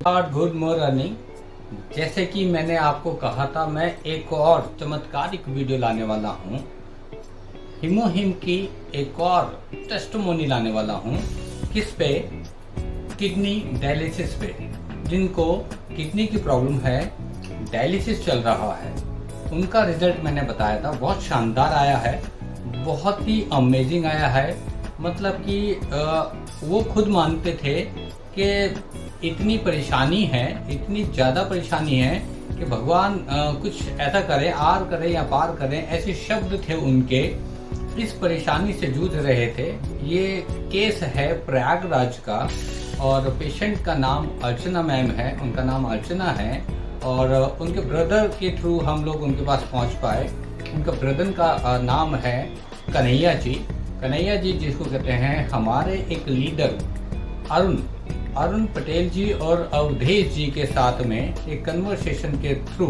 Good morning. जैसे कि मैंने आपको कहा था, मैं एक और चमत्कारिक वीडियो लाने वाला हूँ। हिमोहिम की एक और टेस्टमोनी लाने वाला हूँ। किस पे? किडनी डायलिसिस पे। जिनको किडनी की प्रॉब्लम है, डायलिसिस चल रहा है, उनका रिजल्ट मैंने बताया था। बहुत शानदार आया है, बहुत ही अमेजिंग आया है। मतलब कि वो खुद मानते थे कि इतनी परेशानी है, इतनी ज़्यादा परेशानी है कि भगवान कुछ ऐसा करे, आर करे या पार करे, ऐसे शब्द थे उनके। इस परेशानी से जूझ रहे थे। ये केस है प्रयागराज का और पेशेंट का नाम अर्चना मैम है। उनका नाम अर्चना है और उनके ब्रदर के थ्रू हम लोग उनके पास पहुंच पाए। उनका ब्रदर का नाम है कन्हैया जी। कन्हैया जी जिसको कहते हैं हमारे एक लीडर अरुण अरुण पटेल जी और अवधेश जी के साथ में एक कन्वर्सेशन के थ्रू,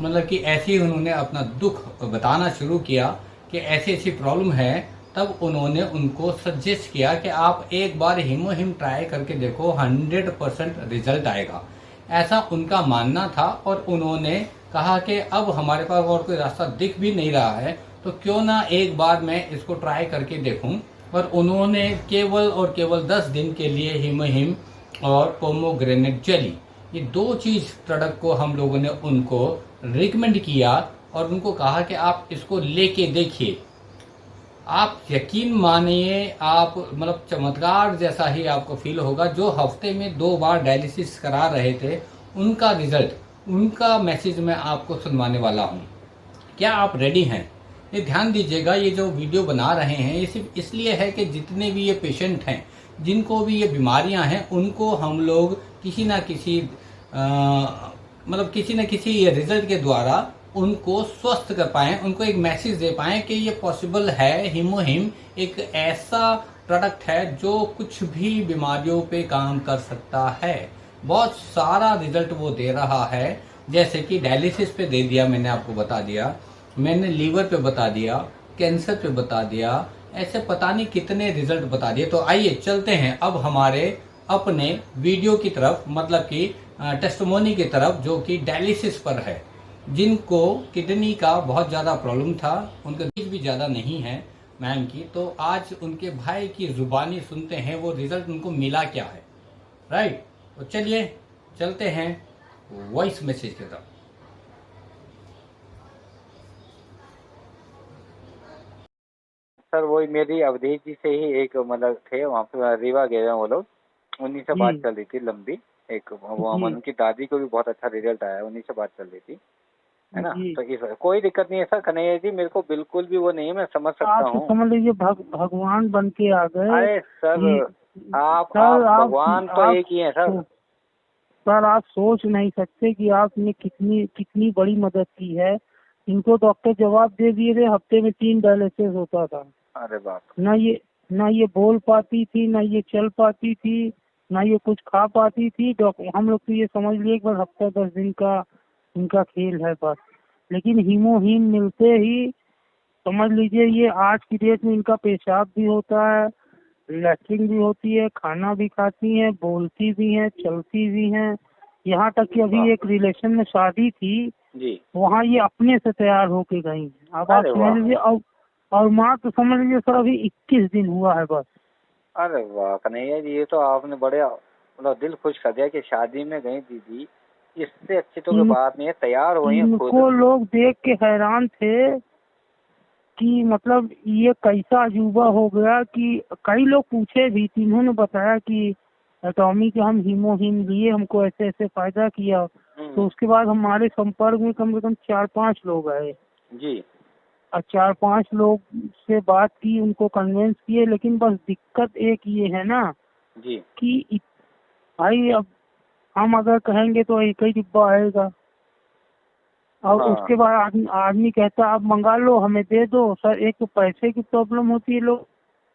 मतलब कि ऐसे ही उन्होंने अपना दुख बताना शुरू किया कि ऐसी ऐसी प्रॉब्लम है। तब उन्होंने उनको सजेस्ट किया कि आप एक बार हिमोहिम ट्राई करके देखो, 100% रिजल्ट आएगा। ऐसा उनका मानना था और उन्होंने कहा कि अब हमारे पास और कोई रास्ता दिख भी नहीं रहा है, तो क्यों ना एक बार मैं इसको ट्राई करके देखूं। और उन्होंने केवल और केवल 10 दिन के लिए हिमोहिम और पोमोग्रेनेट जेली, ये दो चीज प्रोडक्ट को हम लोगों ने उनको रिकमेंड किया और उनको कहा कि आप इसको लेके देखिए। आप यकीन मानिए, आप मतलब चमत्कार जैसा ही आपको फील होगा। जो हफ्ते में 2 बार डायलिसिस करा रहे थे, उनका रिजल्ट, उनका मैसेज मैं आपको सुनवाने वाला हूँ। क्या आप रेडी हैं? ये ध्यान दीजिएगा, ये जो वीडियो बना रहे हैं ये सिर्फ इसलिए है कि जितने भी ये पेशेंट हैं, जिनको भी ये बीमारियां हैं, उनको हम लोग किसी ना किसी मतलब किसी न किसी ये रिजल्ट के द्वारा उनको स्वस्थ कर पाएं, उनको एक मैसेज दे पाएं कि ये पॉसिबल है। हिमोहिम एक ऐसा प्रोडक्ट है जो कुछ भी बीमारियों पे काम कर सकता है। बहुत सारा रिजल्ट वो दे रहा है। जैसे कि डायलिसिस पे दे दिया, मैंने आपको बता दिया, मैंने लीवर पे बता दिया, कैंसर पे बता दिया, ऐसे पता नहीं कितने रिजल्ट बता दिए। तो आइए चलते हैं अब हमारे अपने वीडियो की तरफ, मतलब कि टेस्टमोनी की तरफ, जो कि डायलिसिस पर है। जिनको किडनी का बहुत ज़्यादा प्रॉब्लम था, उनका एज भी ज़्यादा नहीं है मैम की, तो आज उनके भाई की जुबानी सुनते हैं वो रिजल्ट उनको मिला क्या है। राइट? तो चलिए चलते हैं वॉइस मैसेज की तरफ। सर वही मेरी अवधेश जी से ही एक मतलब थे वहाँ पे रीवा गए हैं वो लोग। उन्हीं से बात जी चल रही थी लंबी। एक वो जी उनकी दादी को भी बहुत अच्छा रिजल्ट आया, उन्हीं से बात चल रही थी, है ना। जी। तो इस कोई दिक्कत नहीं है सर कन्हैया जी, मेरे को बिल्कुल भी वो नहीं है, मैं समझ सकता आप तो हूँ। समझ लीजिए भगवान बन के आ गए। अरे सर, ये आप सर भगवान तो आप एक ही है सर। सर आप सोच नहीं सकते कि आपने कितनी कितनी बड़ी मदद की है। इनको डॉक्टर जवाब दे दिए थे, हफ्ते में 3 डायलिसिस होता था। अरे बाप। ना ये बोल पाती थी, ना ये चल पाती थी, ना ये कुछ खा पाती थी। डॉक्टर हम लोग तो ये समझ लिए एक बार हफ्ता 10 दिन का इनका खेल है बस। लेकिन हीमोहीन मिलते ही समझ लीजिए ये आज की डेट में इनका पेशाब भी होता है, लैट्रिन भी होती है, खाना भी खाती हैं, बोलती भी हैं, चलती भी हैं। यहाँ तक कि वाह। अभी एक रिलेशन में शादी थी, जी। वहाँ ये अपने से तैयार होके गई। अब आप अरे समझ वाह। लीजिए। और माँ तो समझ लीजिए सर अभी 21 दिन हुआ है बस। अरे वाह कन्हैया जी, ये तो आपने बड़े मतलब दिल खुश कर दिया कि शादी में गई दीदी। इससे अच्छी तो कोई इन बात नहीं है, तैयार हुई हैं खुद। इनको लोग देख के हैरान थे कि मतलब ये कैसा अजूबा हो गया। कि कई लोग पूछे भी, इन्होंने बताया कि एटॉमी के हम हीमोहिम लिए, हमको ऐसे ऐसे फायदा किया। तो हम्म। उसके बाद हमारे संपर्क में कम से कम 4-5 लोग आए जी। और 4-5 लोग से बात की, उनको कन्विंस किए। लेकिन बस दिक्कत एक ये है ना जी। कि भाई अब हम अगर कहेंगे तो एक ही डिब्बा आएगा। और हाँ। उसके बाद आदमी कहता है आप मंगा लो, हमें दे दो। सर एक तो पैसे की प्रॉब्लम होती है लोग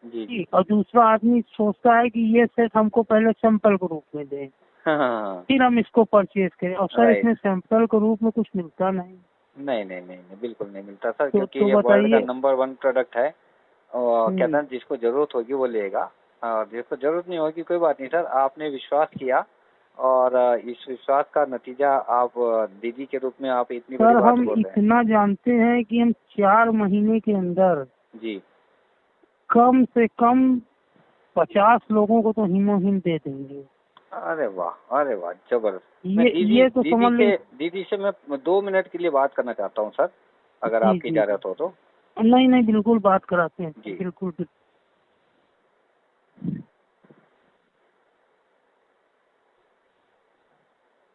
जी की, जी। और दूसरा आदमी सोचता है कि ये सेट हमको पहले सैंपल के रूप में दें, हाँ हाँ हाँ। फिर हम इसको परचेज करें। और सर राइट। इसमें सैंपल के रूप में कुछ मिलता नहीं। नहीं नहीं नहीं नहीं, बिल्कुल नहीं मिलता सर, क्योंकि तो ये वर्ल्ड का बताइए। नंबर 1 प्रोडक्ट है। और कहते हम्म। हैं जिसको जरूरत होगी वो लेगा, और जिसको जरूरत नहीं होगी कोई बात नहीं सर, आपने विश्वास किया और इस विश्वास का नतीजा आप दीदी के रूप में आप इतनी बड़ी सर बात हम बोल रहे हैं। इतना जानते हैं कि हम 4 महीने के अंदर जी। कम से कम 50 लोगों को तो हीमोहिम दे देंगे। अरे वाह जबरदस्त। मैं ये तो समझ लो। दीदी से मैं 2 मिनट के लिए बात करना चाहता हूँ सर, अगर जी आपकी जी इजाजत हो तो। नहीं नहीं बिल्कुल बात कराते हैं जी। बिल्कुल।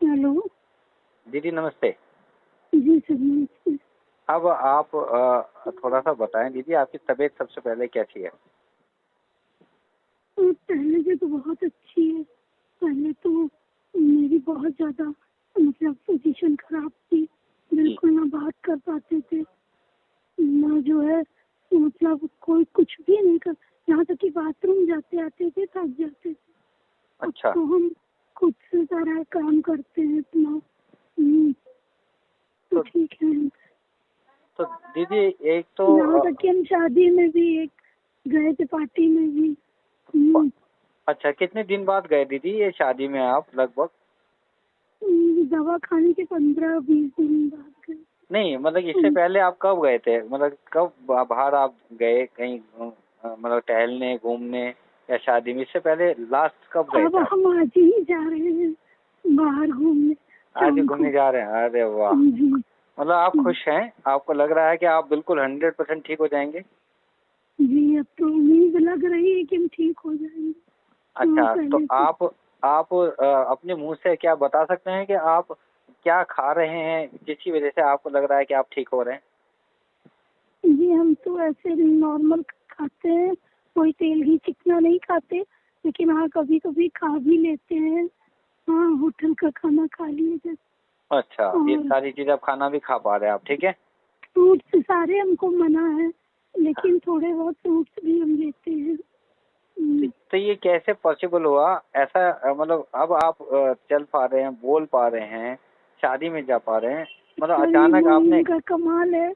हेलो। दीदी नमस्ते। जी सर नमस्ते। अब आप थोड़ा सा बताएं दीदी, आपकी तबीयत सबसे पहले कैसी है? पहले से तो बहुत अच्छी है। पहले तो मेरी बहुत ज्यादा मतलब पोजीशन खराब थी, बिल्कुल ना बात कर पाते थे, ना जो है मतलब कोई कुछ भी नहीं कर, यहाँ तक कि बाथरूम जाते आते थे थक जाते थे। अच्छा। तो हम खुद से सारा काम करते हैं अपना। तो ठीक है। तो दीदी एक तो यहाँ तक कि हम शादी में भी एक गए थे, पार्टी में भी। अच्छा, कितने दिन बाद गए दीदी ये शादी में आप लगभग? दवा खाने के 15-20 दिन बाद गए। नहीं मतलब इससे पहले आप कब गए थे? मतलब कब बाहर आप गए कहीं मतलब टहलने घूमने या शादी में? इससे पहले लास्ट कब गए अब थे आप? हम आज ही जा रहे हैं बाहर घूमने। आज ही घूमने जा रहे हैं? अरे वाह, जी मतलब आप खुश हैं? आपको लग रहा है कि आप बिल्कुल 100% ठीक हो जाएंगे? जी, अब तो उम्मीद लग रही है कि हम ठीक हो जाएंगे। अच्छा, तो आप अपने मुंह से क्या बता सकते हैं कि आप क्या खा रहे हैं जिसकी वजह से आपको लग रहा है कि आप ठीक हो रहे हैं? जी हम तो ऐसे नॉर्मल खाते हैं, कोई तेल घी चिकना नहीं खाते, लेकिन हाँ कभी कभी खा भी लेते हैं। हाँ होटल का खाना खा लिए जैसे। अच्छा, ये सारी चीज आप खाना भी खा पा रहे हैं आप, ठीक है? फ्रूट्स सारे हमको मना है, लेकिन थोड़े बहुत फ्रूट्स भी हम लेते हैं। तो ये कैसे पॉसिबल हुआ ऐसा? मतलब अब आप चल पा रहे हैं, बोल पा रहे हैं, शादी में जा पा रहे हैं, मतलब अचानक आपने। का कमाल है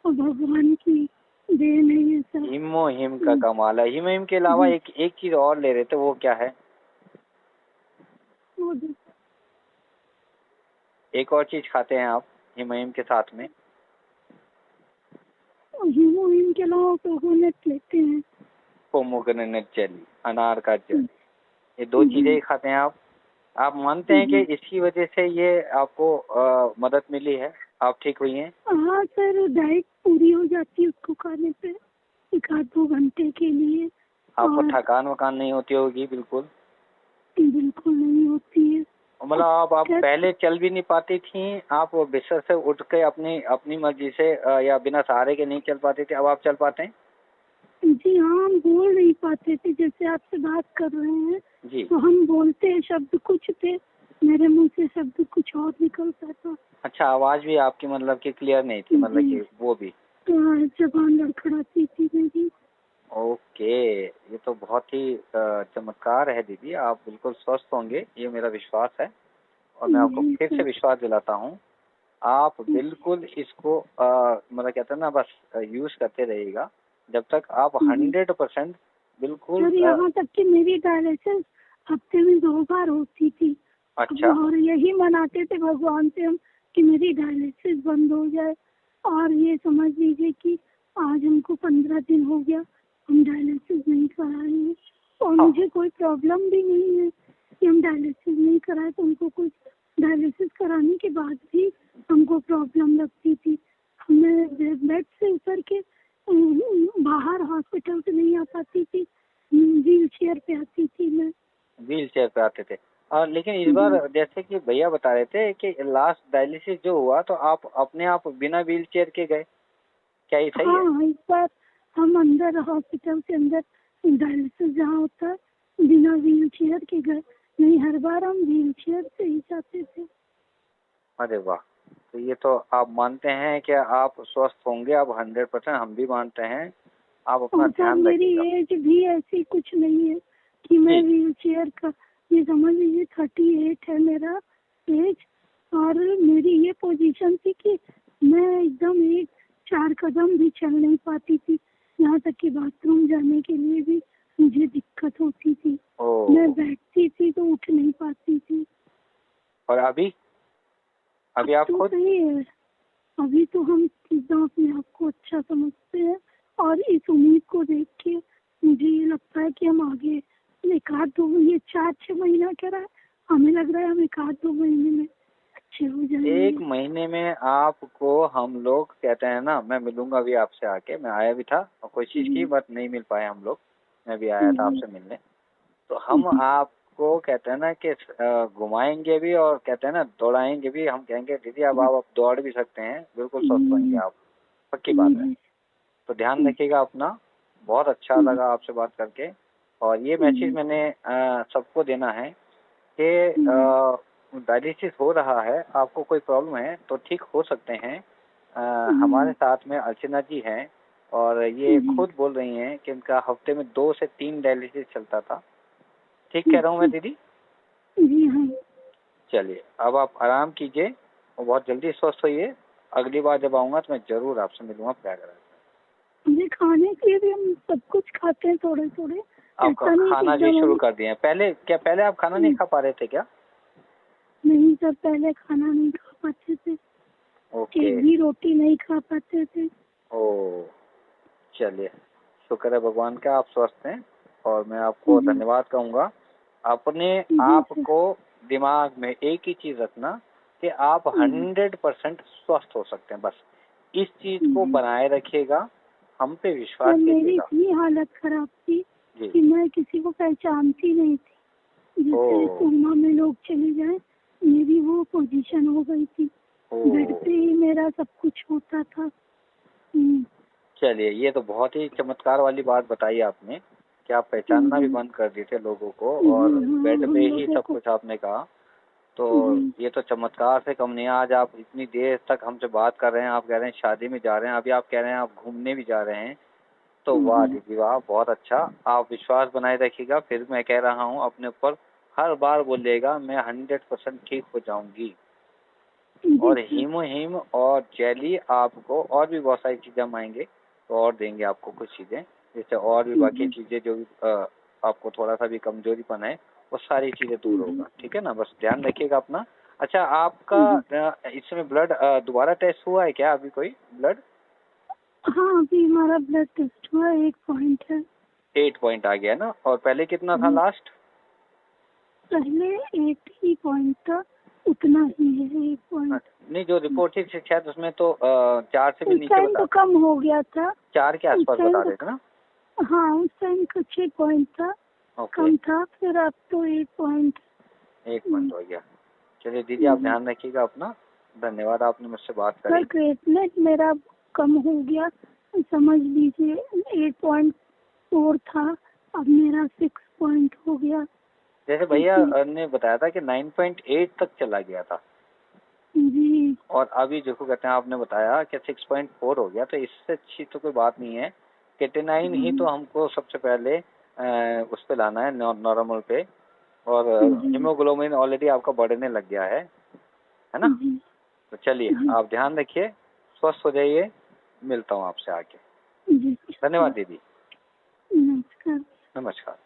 और भगवान की देन है ये सब। हिमो हिम का कमाल है। हिमो हिम के अलावा एक चीज और ले रहे थे, वो क्या है? एक और चीज खाते हैं आप हिमो हिम के साथ में? हिमोहिम के अलावा कोकोनट लेते हैं। पोमोग्रेनेट जेली, अनार का जल, ये 2 चीजें ही खाते हैं आप? आप मानते हैं कि इसकी वजह से ये आपको मदद मिली है, आप ठीक हुई हैं? हाँ सर, डाइट पूरी हो जाती है उसको खाने पे 1-2 घंटे के लिए। आपको थकान वकान नहीं होती होगी? बिल्कुल बिल्कुल नहीं होती है। मतलब आप पहले चल भी नहीं पाती थी, आप बिस्तर से उठ के अपनी अपनी मर्जी से या बिना सहारे के नहीं चल पाती थी, अब आप चल पाते हैं? जी हाँ, हम बोल नहीं पाते थे, जैसे आपसे बात कर रहे हैं जी। तो हम बोलते हैं शब्द कुछ थे, मेरे मुंह से शब्द कुछ और निकलता था। अच्छा, आवाज भी आपकी मतलब कि क्लियर नहीं थी, मतलब कि वो भी तो जबान लड़खड़ाती थी मेरी। ओके, ये तो बहुत ही चमत्कार है दीदी, आप बिल्कुल स्वस्थ होंगे, ये मेरा विश्वास है। और मैं आपको फिर से विश्वास दिलाता हूँ, आप बिल्कुल इसको मतलब कहते हैं ना, बस यूज करते रहिएगा जब तक आप 100% बिल्कुल। सर यहाँ तक कि मेरी डायलिसिस हफ्ते में 2 बार होती थी। अच्छा। और यही मनाते थे भगवान से हम कि मेरी डायलिसिस बंद हो जाए, और ये समझ लीजिए कि आज हमको 15 दिन हो गया हम डायलिसिस नहीं करा रहे हैं। और मुझे कोई प्रॉब्लम भी नहीं है कि हम डायलिसिस नहीं कराए, तो उनको कुछ डायलिसिस कराने के बाद भी हमको प्रॉब्लम लगती थी। हमें बेड से उतर के बाहर हॉस्पिटल से नहीं आ पाती थी, व्हील चेयर पे आती थी मैं। व्हील चेयर पे आते थे। और लेकिन इस बार जैसे कि भैया बता रहे थे कि लास्ट डायलिसिस जो हुआ तो आप अपने आप बिना व्हील चेयर के गए, क्या ये सही है? हाँ, इस बार हम अंदर हॉस्पिटल के अंदर डायलिसिस जहाँ होता है बिना व्हील चेयर के गए, नहीं हर बार हम व्हील चेयर से ही जाते थे। अरे वाह, तो ये तो आप मानते हैं कि आप स्वस्थ होंगे, आप 100%, हम भी मानते हैं। आप अपना ध्यान रखिएगा। मेरी एज भी ऐसी कुछ नहीं है कि मैं व्हील चेयर का, ये समझ लीजिए 38 है मेरा एज, और मेरी ये पोजीशन थी कि मैं एकदम 4 कदम भी चल नहीं पाती थी, यहाँ तक कि बाथरूम जाने के लिए भी मुझे दिक्कत होती थी। मैं बैठती थी तो उठ नहीं पाती थी। और अभी अभी आप तो खुद सही है। अभी तो हम एकदम अपने आप को अच्छा समझते हैं और इस उम्मीद को देख के मुझे ये लगता है कि हम आगे एक आध दो, ये 4-6 महीना कह रहा है, हमें लग रहा है हम एक आध 2 महीने में अच्छे हो जाएंगे। 1 महीने में आपको हम लोग कहते हैं ना, मैं मिलूंगा भी आपसे आके, मैं आया भी था और कोशिश की बट नहीं मिल पाए हम लोग, मैं भी आया था आपसे मिलने। तो हम आपको कहते हैं ना कि घुमाएंगे भी और कहते हैं ना दौड़ाएंगे भी। हम कहेंगे दीदी अब आप दौड़ भी सकते हैं, बिल्कुल स्वस्थ होंगे आप, पक्की बात है। तो ध्यान रखिएगा अपना। बहुत अच्छा लगा आपसे बात करके और ये मैसेज मैंने सबको देना है कि डायलिसिस हो रहा है, आपको कोई प्रॉब्लम है तो ठीक हो सकते हैं। हमारे साथ में अर्चना जी हैं और ये खुद बोल रही हैं कि इनका हफ्ते में 2 से 3 डायलिसिस चलता था। ठीक कह रहा हूँ मैं दीदी? जी हाँ। चलिए अब आप आराम कीजिए और बहुत जल्दी स्वस्थ होइए। अगली बार जब आऊँगा तो मैं जरूर आपसे मिलूंगा प्रयागराज। मुझे खाने के लिए भी हम सब कुछ खाते हैं थोड़े थोड़े। आप खाना भी शुरू कर दिए हैं? पहले आप खाना नहीं खा पा रहे थे क्या? नहीं सर, पहले खाना नहीं खा पाते थे। ओके। एक भी रोटी नहीं खा पाते थे। ओ चलिए, शुक्र है भगवान का आप स्वस्थ हैं और मैं आपको धन्यवाद कहूँगा। अपने आप को दिमाग में एक ही चीज रखना कि आप 100% स्वस्थ हो सकते हैं। बस इस चीज को बनाए रखिएगा, हम पे विश्वास मेरी कीजिएगा। इतनी हालत खराब थी जी। कि मैं किसी को पहचानती नहीं थी। जैसे कोमा में लोग चले जाए, मेरी वो पोजीशन हो गई थी। बेड पे ही मेरा सब कुछ होता था। चलिए, ये तो बहुत ही चमत्कार वाली बात बताई आपने कि आप पहचानना भी बंद कर दिए थे लोगों को और बेड पे ही सब कुछ आपने कहा। तो ये तो चमत्कार से कम नहीं है। आज आप इतनी देर तक हमसे बात कर रहे हैं, आप कह रहे हैं शादी में जा रहे हैं, अभी आप कह रहे हैं आप घूमने भी जा रहे हैं। तो वाह दीदी वाह, बहुत अच्छा। आप विश्वास बनाए रखिएगा। फिर मैं कह रहा हूँ अपने ऊपर हर बार बोलिएगा मैं 100% ठीक हो जाऊंगी। और हीमोहीम और जेली आपको और भी बहुत सारी चीजें हम आएंगे तो और देंगे आपको कुछ चीजें, जैसे और भी बाकी चीजें जो भी आपको थोड़ा सा भी कमजोरीपन है वो सारी चीजें दूर होगा। ठीक है ना? बस ध्यान रखिएगा अपना। अच्छा, आपका इस समय ब्लड दोबारा टेस्ट हुआ है क्या? अभी कोई ब्लड? हाँ, अभी हमारा ब्लड टेस्ट हुआ, 8 पॉइंट है। 8 पॉइंट आ गया ना? और पहले कितना था लास्ट? पहले 8 ही पॉइंट था, उतना ही है 1 पॉइंट। नहीं, जो रिपोर्ट थी शायद उसमें तो 4 से भी नीचे बता, तो कम हो गया था। 4 के आसपास बता रहे थे ना? हाँ, उस टाइम का 6 पॉइंट था। कम था, फिर अब तो 1 पॉइंट हो गया। चलिए दीदी, आप ध्यान रखिएगा अपना। धन्यवाद, आपने मुझसे बात करी। सर, क्रिएटिनिन मेरा कम हो गया, समझ लीजिए 8.4 था, अब मेरा 6 पॉइंट हो गया। जैसे भैया ने बताया था कि 9.8 तक चला गया था जी। और अभी जो कहते हैं आपने बताया कि 6.4 हो गया, तो इससे अच्छी तो कोई बात नहीं है। केटेनाइन ही तो हमको सबसे पहले उस पे लाना है, नॉर्मल पे। और हीमोग्लोबिन ऑलरेडी आपका बढ़ने लग गया है ना? तो चलिए, आप ध्यान रखिए, स्वस्थ हो जाइए। मिलता हूँ आपसे आके। धन्यवाद दीदी। नमस्कार। नमस्कार।